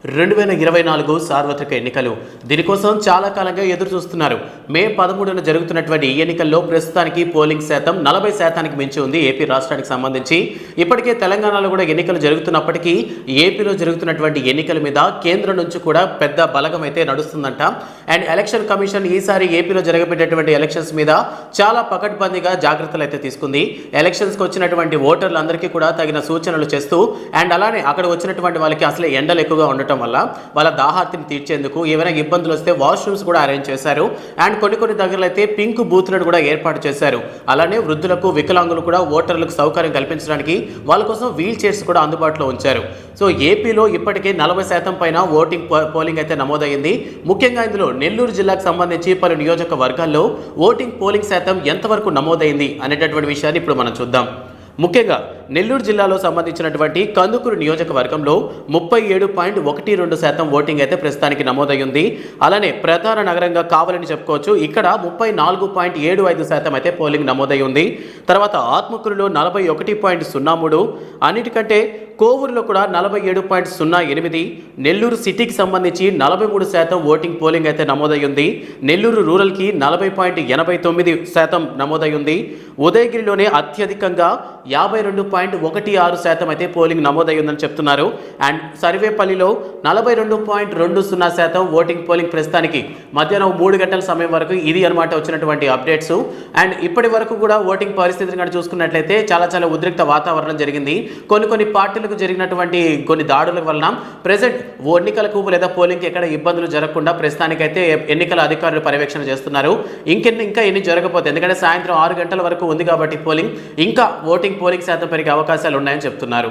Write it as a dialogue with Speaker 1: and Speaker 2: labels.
Speaker 1: 2024 సార్వత్రిక ఎన్నికలు దీనికోసం చాలా కాలంగా ఎదురు చూస్తున్నారు. మే 13న జరుగుతున్నటువంటి ఈ ఎన్నికల్లో ప్రస్తుతానికి పోలింగ్ శాతం 40% మించి ఉంది ఏపీ రాష్ట్రానికి సంబంధించి. ఇప్పటికే తెలంగాణలో కూడా ఎన్నికలు జరుగుతున్నప్పటికీ ఏపీలో జరుగుతున్నటువంటి ఎన్నికల మీద కేంద్రం నుంచి కూడా పెద్ద బలగం అయితే నడుస్తుందంట. అండ్ ఎలక్షన్ కమిషన్ ఈసారి ఏపీలో జరగబెట్టేటువంటి ఎలక్షన్స్ మీద చాలా పకడ్బందీగా జాగ్రత్తలు అయితే తీసుకుంది. ఎలక్షన్స్కి వచ్చినటువంటి ఓటర్లందరికీ కూడా తగిన సూచనలు చేస్తూ అండ్ అలానే అక్కడ వచ్చినటువంటి వాళ్ళకి అసలే ఎండలు ఎక్కువగా ఉండటం వల్ల వాళ్ళ దాహార్తిని తీర్చేందుకు ఏమైనా ఇబ్బందులు వస్తే వాష్రూమ్స్ కూడా అరేంజ్ చేశారు. అండ్ కొన్ని దగ్గరలో అయితే పింక్ బూత్లను కూడా ఏర్పాటు చేశారు. అలానే వృద్ధులకు వికలాంగులు కూడా ఓటర్లకు సౌకర్యం కల్పించడానికి వాళ్ళ కోసం వీల్ చైర్స్ కూడా అందుబాటులో ఉంచారు. సో ఏపీలో ఇప్పటికే 40% పైన పోలింగ్ అయితే నమోదైంది. ముఖ్యంగా ఇందులో నెల్లూరు జిల్లాకు సంబంధించి పలు నియోజకవర్గాల్లో పోలింగ్ శాతం ఎంతవరకు నమోదైంది అనేటటువంటి విషయాన్ని ఇప్పుడు మనం చూద్దాం. ముఖ్యంగా నెల్లూరు జిల్లాలో సంబంధించినటువంటి కందుకూరు నియోజకవర్గంలో 37.12% ఓటింగ్ అయితే ప్రస్తుతానికి నమోదయ్యింది. అలానే ప్రధాన నగరంగా కావాలని చెప్పుకోవచ్చు. ఇక్కడ 34.75% అయితే పోలింగ్ నమోదై ఉంది. తర్వాత ఆత్మకూరులో 41.03, అన్నిటికంటే కోవూరులో కూడా 47.08, నెల్లూరు సిటీకి సంబంధించి 43% పోలింగ్ అయితే నమోదయ్యింది. నెల్లూరు రూరల్కి 40.89% నమోదయ్యింది. ఉదయగిరిలోనే అత్యధికంగా 52.16% అయితే పోలింగ్ నమోదయ్యిందని చెప్తున్నారు. అండ్ సర్వేపల్లిలో 42.20% పోలింగ్ ప్రస్తుతానికి మధ్యాహ్నం 3 గంటల సమయం వరకు ఇది అనమాట వచ్చినటువంటి అప్డేట్స్. అండ్ ఇప్పటి వరకు కూడా ఓటింగ్ పరిస్థితిని కనుక చూసుకున్నట్లయితే చాలా ఉద్రిక్త వాతావరణం జరిగింది. కొన్ని పార్టీలకు జరిగినటువంటి కొన్ని దాడుల వలన ప్రెసెంట్ ఎన్నికలకు లేదా పోలింగ్కి ఎక్కడ ఇబ్బందులు జరగకుండా ప్రస్తుతానికైతే ఎన్నికల అధికారులు పర్యవేక్షణ చేస్తున్నారు. ఇంకా ఎన్ని జరగకపోతే, ఎందుకంటే సాయంత్రం 6 గంటల వరకు ఉంది కాబట్టి పోలింగ్ శాతం పెరిగే అవకాశాలు ఉన్నాయని చెప్తున్నారు.